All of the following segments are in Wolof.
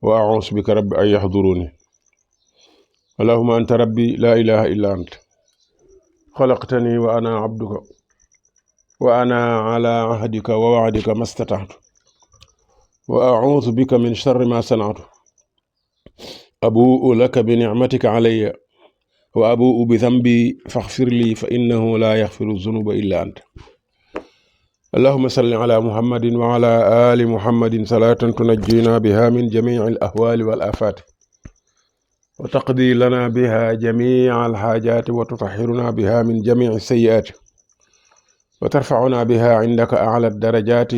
وأعوذ بك رب أن يحضروني. اللهم أنت ربي لا إله إلا أنت خلقتني وأنا عبدك وأنا على عهدك ووعدك ما استطعت وأعوذ بك من شر ما صنعت. أبوء لك بنعمتك علي وأبوء بذنبي فاغفر لي فإنه لا يغفر الذنوب إلا أنت. اللهم صل على محمد وعلى آل محمد صلاة تنجينا بها من جميع الأهوال والآفات وتقضي لنا بها جميع الحاجات وتطهرنا بها من جميع السيئات وترفعنا بها عندك أعلى الدرجات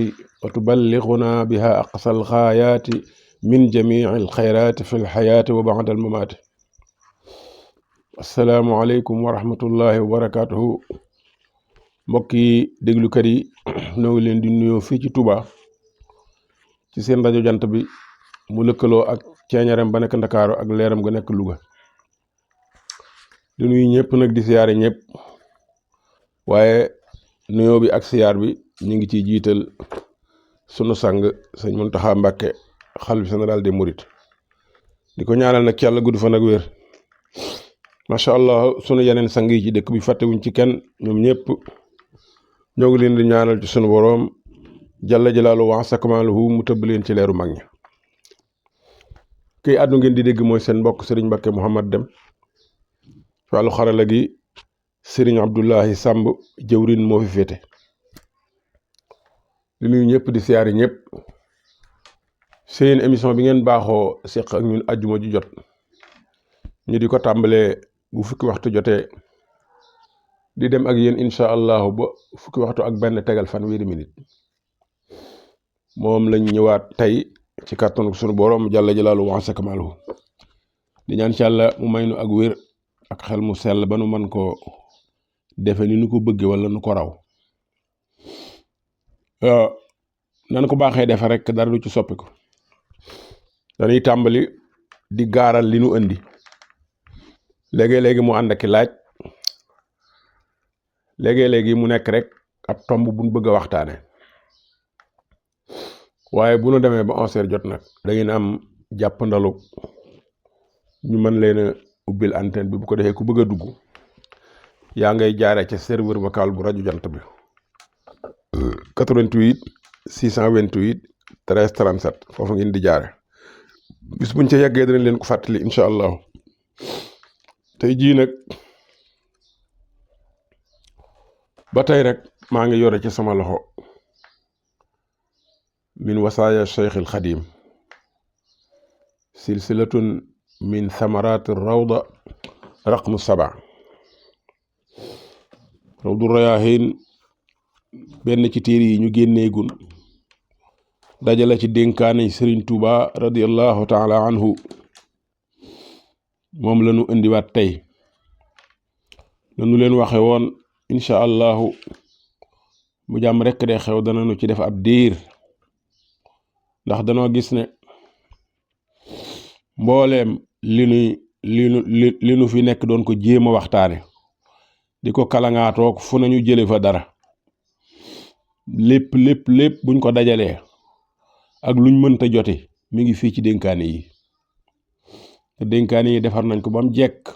وتبلغنا بها أقصى الغايات من جميع الخيرات في الحياة وبعد الممات. السلام عليكم ورحمة الله وبركاته. mbokki déglukat yi ñoo ngi leen di nuyoo fii ci Touba ci seen rajo jant bi mu lëkkaloo ak ceeñaram ba nekk Ndakaaru ak leeram ga nekk Louga. di nuyu ñëpp nag di siyaare ñëpp waaye nuyoo bi ak siyaar bi ñu ngi ciy jiital sunu sang sëñ Muntaxa Mbàkke xalifa général des mourides di ko ñaanal nag ci Yàlla gudd fan ak wér. macha allah sunu yeneen sang yi ci dëkk bi fàttewuñ ci kenn ñoom ñëpp ñoo ngi leen di ñaanal ci sunu boroom jalla jalaalu wa sakmaaluhu mu tëbb leen ci leeru mag ña. kii àddu ngeen di dégg mooy seen mbokk Serigne Mbacke Mouhamad Dem ci wàllu xarala gi Serigne Abdoulahi Samb jëwrin moo fi féete. di nuyu ñëpp di siyaari ñëpp. seen émission bi ngeen baaxoo seq ak ñun ajjuma ju jot ñu di ko tàmbalee bu fukki waxtu jotee di dem ak yéen incha allahu ba fukki waxtu ak benn tegal fanweeri minute moom lañ ñëwaat tey ci kàttanu sunu borom jalla jalaalu wa sakmaaluhu di ñaan ci Yàlla mu may nu ak wér ak xel mu sell ba nu man koo defe ni nu ko bëgge wala nu ko raw. nan ko baaxee defe rek dara du ci soppiku. dañuy tàmbali di gaaral li nu indi léegi-léegi mu ànd ak laaj léegi-léegi mu nekk rek ab tomb buñ bëgg a waxtaane waaye bu nu demee ba 11h jot nag da ngeen am jàppandalu ñu mën leen a ubbil antenne bi bu ko defee ku bëgg a dugg yaa ngay jaaree ca serveur vocal bu rajo jant bi 88 628 13 37 foofu ngeen di jaare bis buñ ca yàggee danañ leen ko fàttali incha allahu. tey jii nag ba tey rek maa ngi yore ci sama loxo min wasaaya cheikh al xadim silsilatun min thamarati rawda raqmu 7 rawdu rayahin benn ci téere yi ñu génneegun dajale ci dénkaane Sëriñ Tuuba radiyallahu taala anhu moom la ñu indiwaat tey nanu leen waxe woon incha allahu mu jàmm rekk de xew dana nu ci def ab diir ndax danoo gis ne mbooleem li nu fi nekk doon ko jéem a waxtaane di ko kalangaatoog fu nañu jële fa dara lépp buñ ko dajalee ak luñ mënta jote mi ngi fii ci dénkaane yi te dénkaane yi defar nañ ko ba mu jekk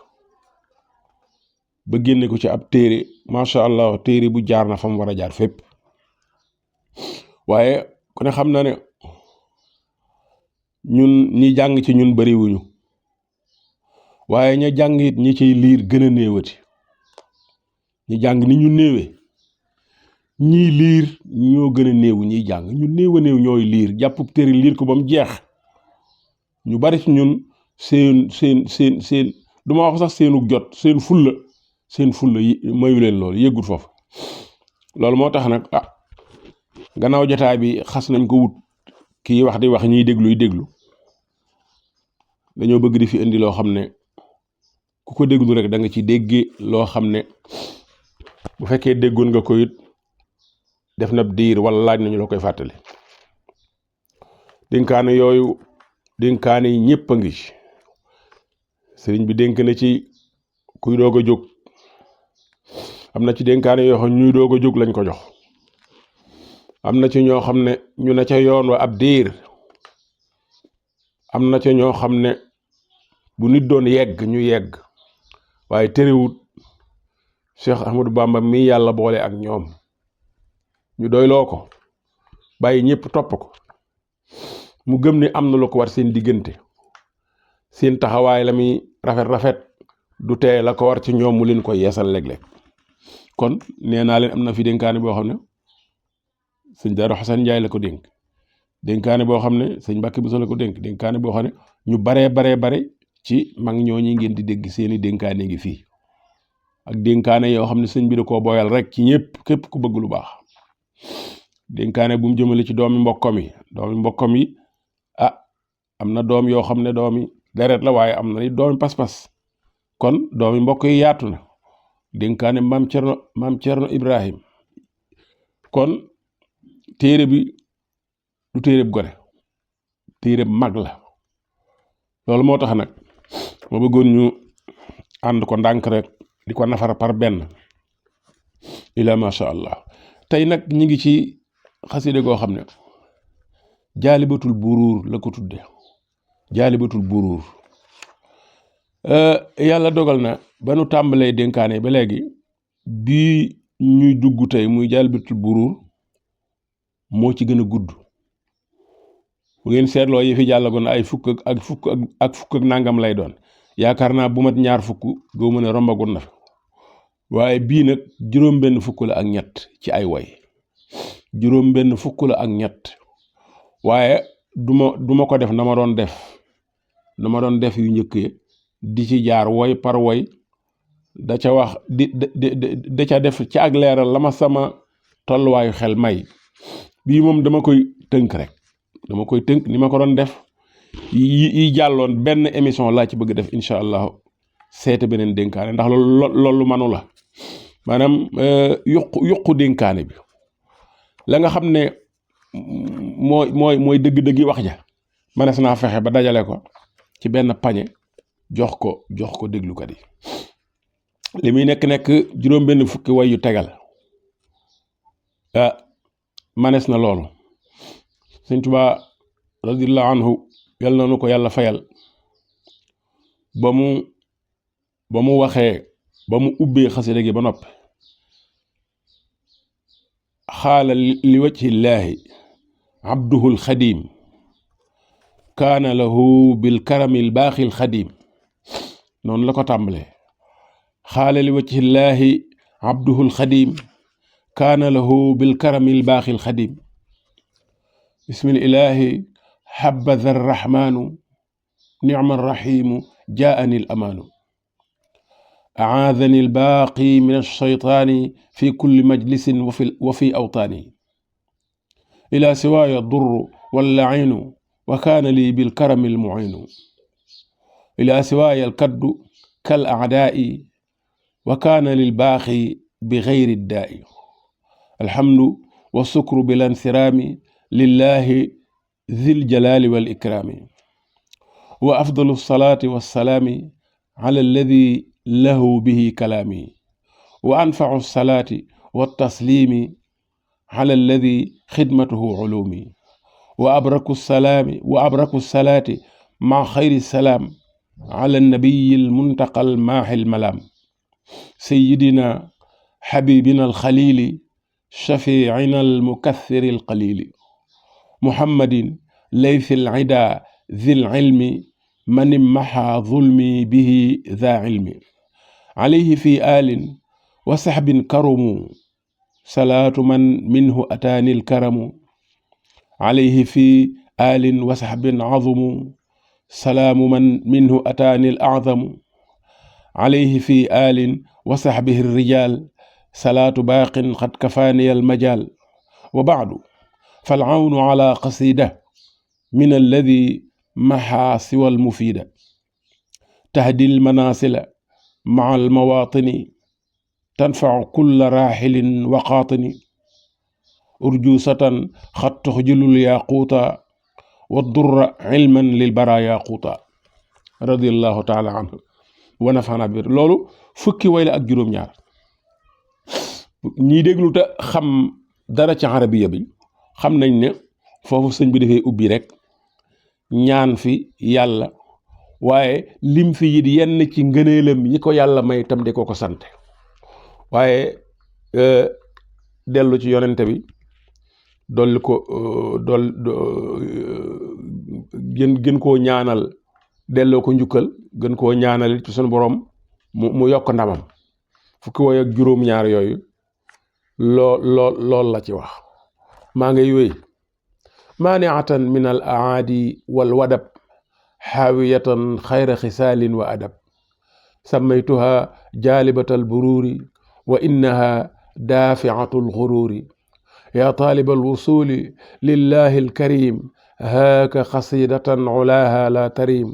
ba génne ko ci ab téere macha allah téere bu jaar na fa mu war a jaar fépp. waaye ku ne xam na ne ñun ñi jàng ci ñun bariwuñu waaye ña jàng it ñi ciy liir gën a néewati. ñi jàng ni ñu néewee ñii liir ñoo gën a néewu ñiy jàng ñu néew a néew ñooy liir jàpp téere liir ko ba mu jeex. ñu bari ci ñun seen du ma wax sax seenu jot seen fulla yi mayu leen loolu yëggut foofu. loolu moo tax nag gannaaw jotaay bi xas nañ ko wut kii wax di wax ñiy déglu dañoo bëgg di fi indi loo xam ne ku ko déglu rek da nga ci déggee loo xam ne bu fekkee déggoon nga ko it def na diir wala laaj nañu la koy fàttali. dénkaane yooyu dénkaane yi ñëpp a ngi ci sëriñ bi dénk na ci kuy doog a jóg am na ci dénkaane yoo xam ñuy doog a jóg lañ ko jox am na ci ñoo xam ne ñu ne ca yoon wa ab diir am na ca ñoo xam ne bu nit doon yegg ñu yegg waaye terewut Cheikh Ahmadou Bamba mi yàlla boole ak ñoom ñu doyloo ko bàyyi ñëpp topp ko mu gëm ni am na lu ko war seen diggante seen taxawaay la muy rafet du tee la ko war ci ñoom mu leen koy yeesal léeg-léeg kon nee naa leen am na fi dénkaane boo xam ne sëñ Daaru Xasan Njaay la ko dénk dénkaane boo xam ne sëñ Mbàkke Buso la ko dénk dénkaane boo xam ne ñu bare ci mag ñooñi ngeen di dégg seeni dénkaane ngi fii ak dénkaane yoo xam ne sëñ bi da koo boyal rek ci ñëpp képp ku bëgg lu baax dénkaane bu mu jëmale ci doomi mbokkam yi am na doom yoo xam ne doomi deret la waaye am na ni doomi pas-pas kon doomi mbokk yi yaatu na dénkaane maam Cerno Ibrahim kon téere bi du téere bu gone téere bu mag la loolu moo tax nag ma bëggoon ñu ànd ko ndànk rek di ko nafar par benn ila masha Allah tey nag ñi ngi ci xaside goo xam ne jaalibatul buruur la ko tudde jaalibatul buruur yàlla dogal na ba nu tàmbalee dénkaane ba léegi bii ñuy dugg tey muy jaalibatul buruur moo ci gën a gudd bu ngeen seetloo yi fi jàllagoon ay fukk ak nangam lay doon yaakaar naa bu mat ñaar fukk goo mën a rombagoon na fi waaye bii nag juróom-benn fukk la ak ñett ci ay woy juróom-benn fukk la ak ñett waaye duma ko def na ma doon def yu njëkk yi di ci jaar woy par woy da ca wax da ca def ci ak leeral la ma sama tolluwaayu xel may bii moom dama koy tënk ni ma ko doon def yi jàlloon benn émission laa ci bëgg def incha allah seete beneen dénkaane ndax loolu manu la maanaam yuqu dénkaane bi la nga xam ne mooy dëgg-dëggi wax ja manees naa fexe ba dajale ko ci benn pañe jox ko déglukat yi li muy nekk juróom-benn fukki way yu tegal manees na loolu Sëñ Tuubaa radiyallahu anhu yal na nu ko yàlla fayal ba mu waxee ba mu ubbee xasida gi ba noppi xaala li wajhillaahi abduhul xadim kaana lahu bil karamil baaxil xadim noonu la ko tàmbalee xaala li wajhillaahi abduhul xadim kaana lahu bil karamil baaxil xadim bismillaahi حبذا الرحمن نعم الرحيم جاءني الأمان أعاذني الباقي من الشيطان في كل مجلس وفي أوطاني إلى سواي الضر واللعين وكان لي بالكرم المعين إلى سواي الكد كالأعداء وكان للباقي بغير الداء الحمد والشكر بلا انصرام لله ذي الجلال والإكرام وأفضل الصلاة والسلام على الذي له به كلامي وأنفع الصلاة والتسليم على الذي خدمته علومي وأبرك الصلاة مع خير السلام على النبي المنتقى الماحي الملام سيدنا حبيبنا الخليل شفيعنا المكثر القليل محمد ليث العدا ذي العلم من محى ظلمي به ذا علم عليه في آل وصحب كرم صلاة من منه أتاني الكرم عليه في آل وصحب عظم سلام من منه أتاني الأعظم عليه في آل وصحبه الرجال صلاة باق قد كفاني المجال وبعد فالعون على قصيدة من الذي محى سوى المفيدة تهدي المناسل مع المواطن تنفع كل راحل وقاطن أرجوسة قد تخجل الياقوت والضر علما للبرايا قوتا رضي الله تعالى عنه ونفعنا بير لولو فكي ويلا ak juroom ñaar ñi déglu ta xam dara ci arabiya bi xam nañ ne foofu sëñ bi dafay ubbi rek ñaan fi yàlla waaye lim fi it yenn ci ngëneelam yi ko yàlla may tam di ko sant waaye dellu ci yonente bi dolli ko gën koo ñaanal delloo ko njukkal gën koo ñaanal ci sunu borom mu yokk ndamam fukki woy ak juróom-ñaar yooyu lool la ci wax maa ngay wéy maaniatan min al aadi wal wadab xaawiyatan xayra xisaalin wa adab sammaytuha jaalibatal buruuri wa innaha daafiatul xuruuri yaa taalibal wusuuli lillahi alkarim haaka xasidatan ulaaha la tarim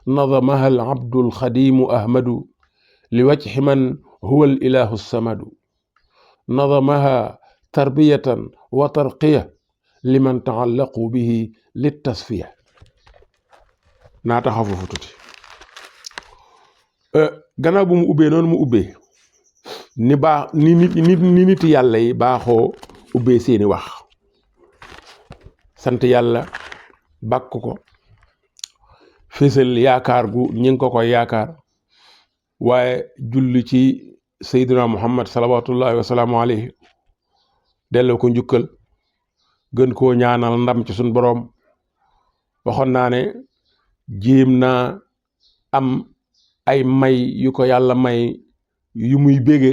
nadamaha al abdul xadiimu ahmadu li wajhi man huwa al ilahu samadu nadamaha tarbiyatan wa tarqiya liman taallaqu bihi littasfiya naa taxaw foofu tuuti gannaaw bu mu ubbee noonu mu ubbee ni nit yàlla yi baaxoo ubbee seeni wax sant yàlla bàkk ko fésal yaakaar gu ñi ngi ko koy yaakaar waaye julli ci seydina muhammad salawatullahi wasalaamu alayhi delloo ko njukkal gën koo ñaanal ndam ci suñ boroom waxoon naa ne jéem naa am ay may yu ko yàlla may yu muy bége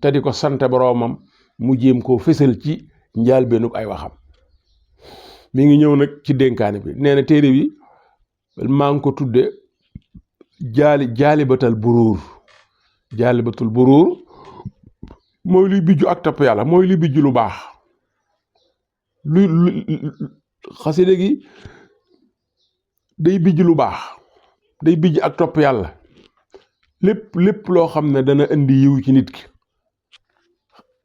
te di ko sante boroomam mu jéem koo fésal ci njaal beenug ay waxam mi ngi ñëw nag ci dénkaane bi nee na téere bi maa ngi ko tudde jaalibatal buruur mooy luy bijju ak topp yàlla mooy luy bijju lu baax lu xasida gi day bijj lu baax day bijj ak topp yàlla lépp loo xam ne dana indi yiw ci nit ki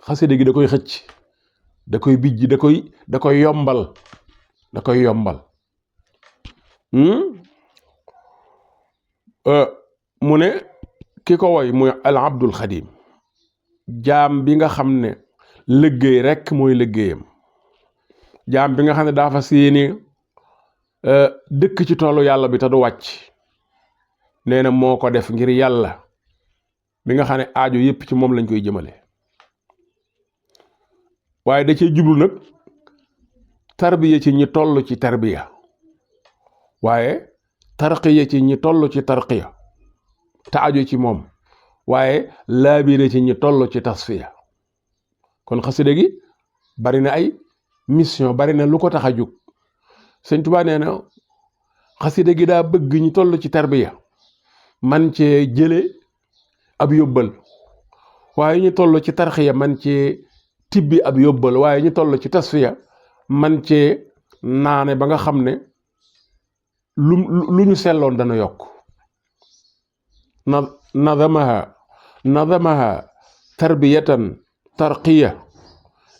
xasida gi da koy xëcc da koy bijj da koy yombal mu ne ki ko woy muy al abdul xadim jaam bi nga xam ne liggéey rekk mooy liggéeyam jaam bi nga xam ne daa fas yéene dëkk ci toolu yàlla bi te du wàcc nee na moo ko def ngir yàlla bi nga xam ne aajo yépp ci moom lañ koy jëmale waaye da cee jublu nag tarbiya ci ñi toll ci tarbiya waaye tarqiya ci ñi toll ci tarqiya te aajo ci moom waaye laabire ci ñi toll ci tasfiya kon xasida gi bari na ay mission bari na lu ko tax a jóg sëñ Tuubaa nee na xasida gi daa bëgg ñu toll ci tarbiya man cee jële ab yóbbal waaye ñu toll ci tarxiya man cee tibbi ab yóbbal waaye ñu toll ci tasfiya man cee naane ba nga xam ne lu ñu selloon dana yokk nadamaha tarbiyatan tarqiya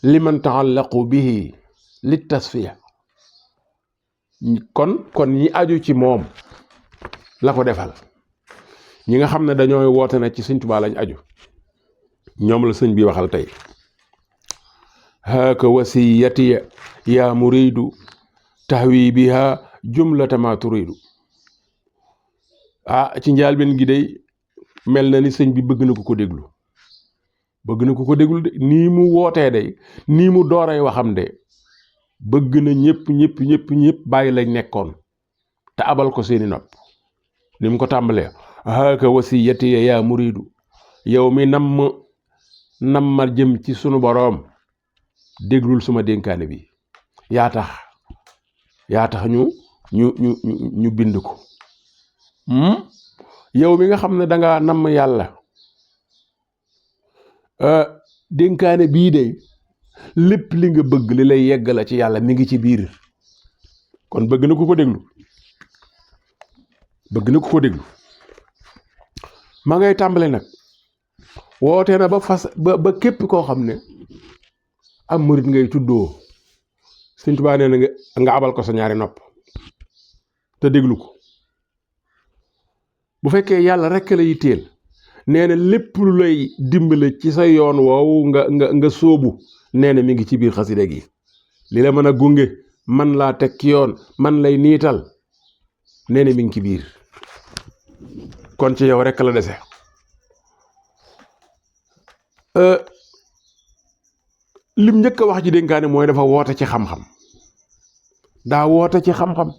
liman taallaqu bihi lit tasfiya kon ñi aju ci moom la ko defal ñi nga xam ne dañooy woote na ci sëñ Tuubaa lañ aju ñoom la sëñ bi waxal tey haaka wasiyati yaa muridu tahwi biha jumlata ma turidu ci njaalbeen gi day mel na ni sëñ bi bëgg na ko déglu de nii mu wootee day nii mu dooray waxam de bëgg na ñëpp bàyyi lañ nekkoon te abal ko seeni nopp ni mu ko tàmbalee haaka wasiyati yaa muridu yow mi nam ma jëm ci sunu boroom déglul suma dénkaane bi yaa tax ñu bind ko yow mi nga xam ne danga namm yàlla dénkaane bii de lépp li nga bëgg li lay yeggala ci yàlla mi ngi ci biir kon bëgg na ku ko déglu ma ngay tàmbale nag woote na ba képp koo xam ne am murit ngay tuddoo Sëñ Tuubaa nee na nga abal ko sa ñaari nopp te déglu ko bu fekkee yàlla rekk la yitteel nee na lépp lu lay dimbale ci sa yoon woowu nga sóobu nee na mi ngi ci biir xasida gi li la mën a gunge man laa teg ci yoon man lay niital nee na mi ngi ci biir kon ci yow rekk la dese lim njëkk a wax ci dénkaane mooy dafa woote ci xam-xam daa woote ci xam-xam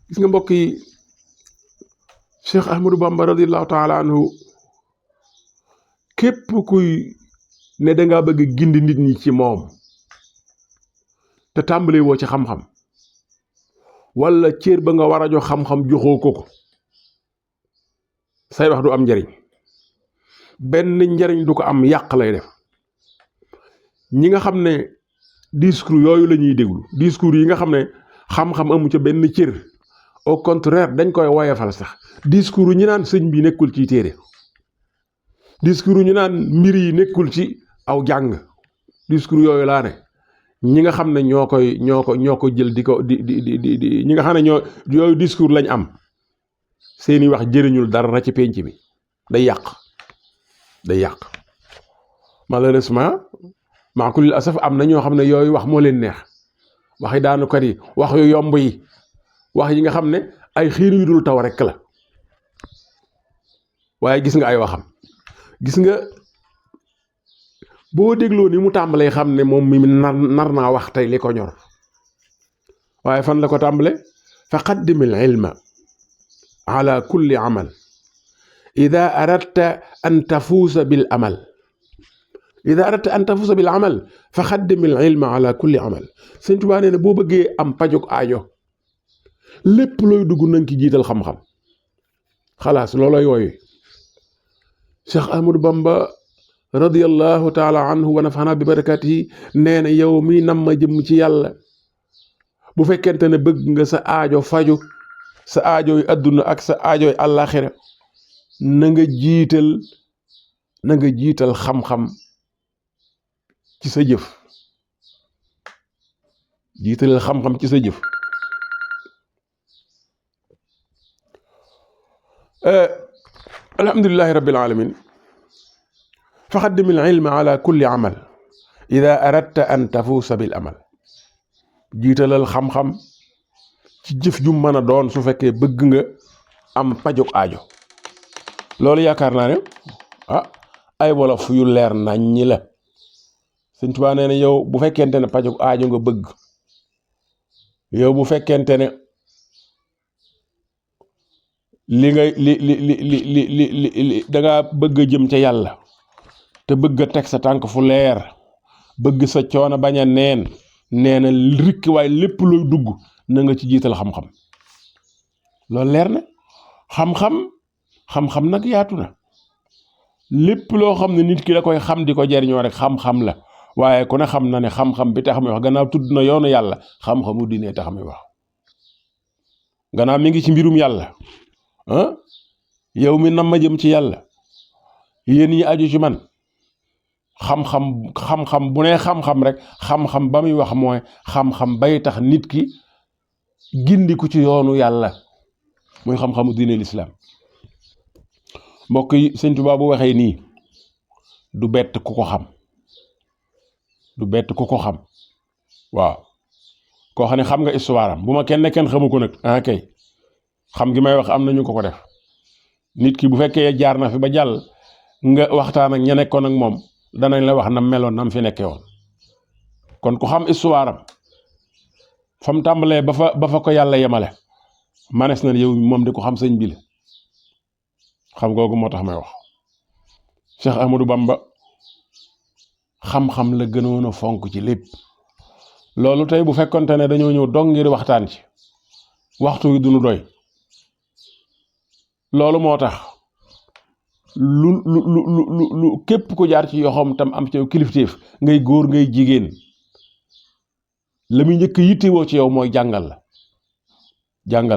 gis nga mbokk yi Cheikh Ahmadou Bamba radiyallahu taala anhu képp kuy ne dangaa bëgg gindi nit ñi ci moom te tàmbali woo ci xam-xam wala cër ba nga war a jox xam-xam joxoo ko say wax du am njariñ benn njariñ du ko am yàq lay def ñi nga xam ne discours yooyu la ñuy déglu discours yi nga xam ne xam-xam amu ca benn cër au contraire dañ koy woyefal sax discours ñu naan sëñ bi nekkul ci téere discours ñu naan mbir yi nekkul ci aw jàng discours yooyu laa ne ñi nga xam ne ñoo ko jël di ñi nga xam ne ñoo yooyu discours lañ am seeni wax jëriñul dara ci penc bi day yàq malheureusement maa kulil asaf am na ñoo xam ne yooyu wax moo leen neex waxi daanukat yi wax yu yomb yi wax yi nga xam ne ay xiir yu dul taw rekk la waaye gis nga ay waxam gis nga boo dégloo ni mu tàmbalee xam ne moom mi nar naa wax tey li ko ñor waaye fan la ko tàmbale fa qaddimil ilma ala kulli amal ida aradta an tafuusa bil amal fa qaddimil ilma ala kulli amal Sëñ Tuubaa nee na boo bëggee am pajuk aajo lépp looy dugg nañ ci jiital xam-xam xalaas loolooy wooyu Cheikh Ahmadou Bamba radiyallahu taala anhu wa nafana bi barakatihi nee na yow mi nam ma jëm ci yàlla bu fekkente ne bëgg nga sa aajo faju sa aajoy adduna ak sa aajoy àllaaxira na nga jiital xam-xam ci sa jëf jiitalal xam-xam ci sa jëf alhamdulillahi rabbil alamin faqaddimil ilma ala kulli amal ida aradta an tafuusa bil amal jiitalal xam-xam ci jëf ju mën a doon su fekkee bëgg nga am pajog aajo loolu yaakaar naa ne ay wolof yu leer nañ ñi la Sëñ Tuubaa nee na yow bu fekkente ne pajog aajo nga bëgg yow bu fekkente ne li dangaa bëgg a jëm ca yàlla te bëgg a teg sa tànk fu leer bëgg sa coono bañ a nee na rikk waaye lépp looy dugg na nga ci jiital xam-xam loolu leer na xam-xam nag yaatu na lépp loo xam ne nit ki la koy xam di ko jariñoo rek xam-xam la waaye ku ne xam na ne xam-xam bi tax muy wax gannaaw tudd na yoonu yàlla xam-xamu diine tax muy wax gannaaw mi ngi ci mbirum yàlla yow mi nam ma jëm ci yàlla yéen ñi aju ci man xam-xam bu nee xam-xam rek xam-xam ba muy wax mooy xam-xam bay tax nit ki gindiku ci yoonu yàlla muy xam-xamu diine lislaam mbokk yi Sëñ Tuubaa bu waxee nii du bett ku ko xam waaw koo xam ne xam nga histoire am bu ma kenn xamu ko nag kay xam gi may wax am nañu ko def nit ki bu fekkee jaar na fi ba jàll nga waxtaan ak ña nekkoon ak moom danañ la wax nam meloon nam fi nekkee woon kon ku xam histoire am fa mu tàmbalee ba fa ko yàlla yemale manes na yow moom di ko xam sëñ bi la xam googu moo tax may wax Cheikh Ahmadou Bamba xam-xam la gënoon a fonk ci lépp loolu tey bu fekkonte ne dañoo ñëw dong ngir waxtaan ci waxtu wi duñu doy loolu moo tax lu képp ku jaar ci yoxoom tam am ci yow kilifteef ngay góor ngay jigéen la muy njëkk yittewoo ci yow mooy jàngal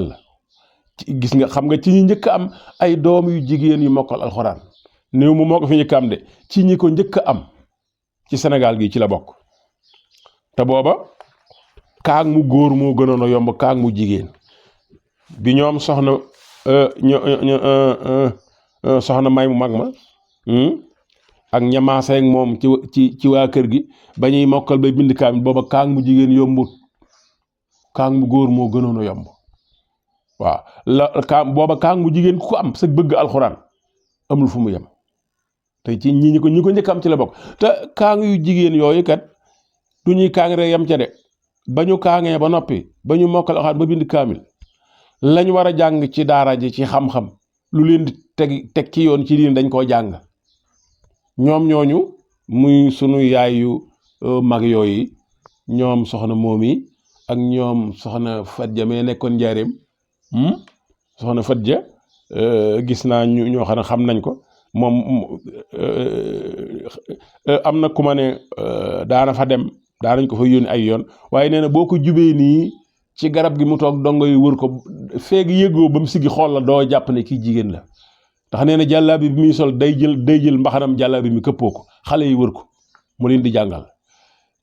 la gis nga xam nga ci ñi njëkk am ay doom yu jigéen yu mokkal alxuraan néew mu moo ko fi njëkk am de ci ñi ko njëkk am ci Sénégal gi ci la bokk te booba kaag mu góor moo gënoon a yomb kaag mu jigéen bi ñoom soxna may mu mag ma ak ñamaaseeg moom ci waa kër gi ba ñuy mokkal bay bind kaamil booba kaag mu jigéen yombut kaang bu góor moo gënoon a yomb waaw la kaang booba kaang bu jigéen ku ko am sa bëgg alxuraan amul fu mu yem te ci ñi ko njëkk am ci la bokk te kaang yu jigéen yooyu kat du ñuy kaang rek yem ca de ba ñu kaangee ba noppi ba ñu mokkal alxuraan ba bind kaamil lañ war a jàng ci daara ji ci xam-xam lu leen di teg ci yoon ci diine dañ koo jàng ñoom ñooñu muy sunu yaay yu mag yooyu ñoom soxna Moomi ak ñoom soxna Fadja mee nekkoon njaareem soxna Fadja gis naa ñoo xam nañ ko moom am na ku ma ne daana fa dem daanañ ko fa yónni ay yoon waaye nee na boo ko jubee nii ci garab gi mu toog dongo yu wër ko feeg yëgoo ba mu siggi xool la doo jàpp ne kii jigéen la ndax nee na jàllaabi bi muy sol day jël mbaxanam jàllaabi mi këppoo ko xale yi wër ko mu leen di jàngal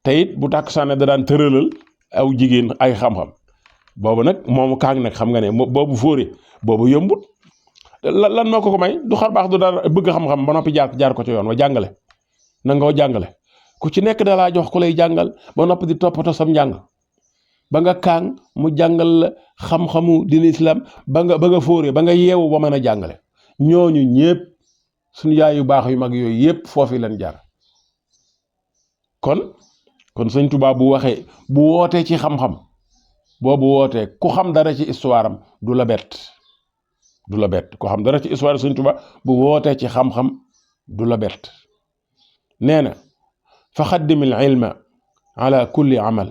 te it bu tàkk sànne da daan tëralal aw jigéen ay xam-xam boobu nag moomu kaang nag xam nga ne boobu fóore boobu yombut lan moo ko may du xar baax du dara bëgg xam-xam ba noppi jaar ko ci yoon wa jàngale nangoo jàngale ku ci nekk da laa jox ku lay jàngal ba noppi di toppatoo sam njàng ba nga kaang mu jàngal la xam-xamu dina islam ba nga fóore ba nga yeewu ba mën a jàngale ñooñu ñépp suñu yaay yu baax yu mag yooyu yépp foofu leen jaar kon sëñ Tuubaa bu waxee bu wootee ci xam-xam boobu wootee ku xam dara ci histoire am du la bett ku xam dara ci histoire sëñ Tuubaa bu wootee ci xam-xam du la bett nee na fa xaddim al ilma ala kulli amal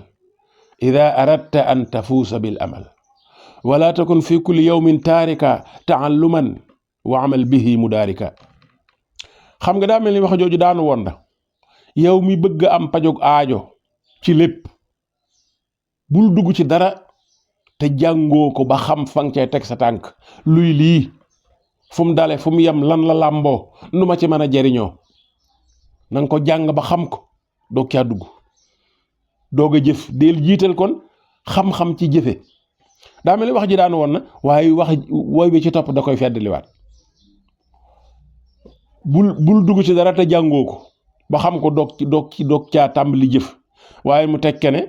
ida aradta an tafuusa bil amal wala takun fi kulli yawmin taarika taalluman wa amal bihi mudaarika xam nga daa mel ni wax jooju daanu woon na yow mi bëgg am pajog aajo ci lépp bul dugg ci dara te jàngoo ko ba xam fan cee teg sa tànk luy lii fu mu dale fu mu yem lan la làmboo nu ma ci mën a jariñoo na nga ko jàng ba xam ko doog caa dugg doog a jëf del jiital kon xam-xam ci jëfe daa mel ni wax ji daanu woon na waaye woy bi ci topp da koy feddliwaat bul dugg ci dara te jàngoo ko ba xam ko doog caa tàmbali jëf waaye mu tekke ne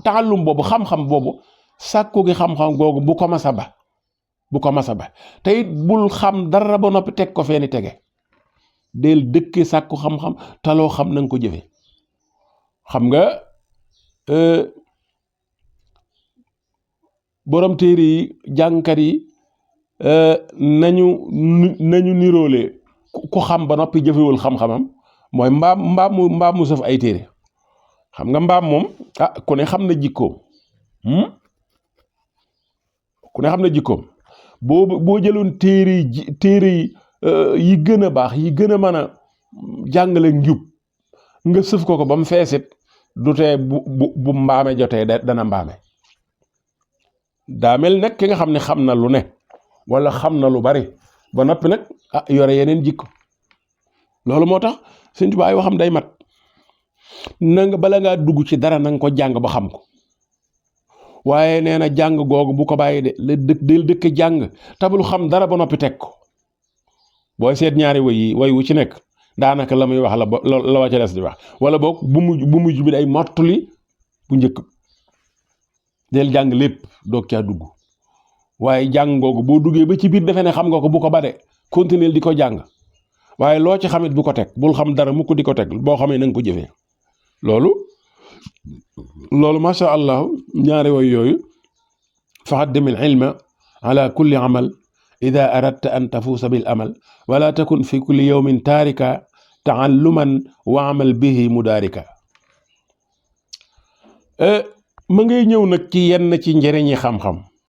taxallum boobu xam-xam boobu sàkku gi xam-xam googu bu ko masa ba te it bul xam dara ba noppi teg ko feeni tege del dëkke sàkku xam-xam taloo xam na nga ko jëfe xam nga borom téere yi jàngkat yi nañu niroole ku xam ba noppi jëfewul xam-xamam mooy mbaam mu sëf ay téere xam nga mbaam moom ku ne xam na jikkoom boo jëloon téere yi gën a baax yi gën a mën a jàngale njub nga sëf ko ba mu feesit du tee bu mbaame jotee dana mbaame daa mel nag ki nga xam ne xam na lu ne wala xam na lu bari ba noppi nag yore yeneen jikko loolu moo tax Sëñ Tuubaa ay waxam day mat na nga bala ngaa dugg ci dara na nga ko jàng ba xam ko waaye nee na jàng googu bu ko bàyyi de del dëkk jàng tabul xam dara ba noppi teg ko booy seet ñaari way wu ci nekk daanaka la muy wax la wa ca des di wax wala boog bu mujj bi day mottali bu njëkk del jàng lépp doog caa dugg waaye jàng googu boo duggee ba ci biir defe ne xam nga ko bu ko ba de continuer di ko jàng waaye loo ci xamit bu ko teg bul xam dara mukk di ko teg boo xamee na nga ko jëfee loolu masha allah ñaari way yooyu faqaddim al ilma ala kulli amal ida aradta an tafuusa bil amal wala takun fi kulli yawmin taarika taalluman wa amal bihi mudaarika ma ngay ñëw nag ci yenn ci njëriñi xam-xam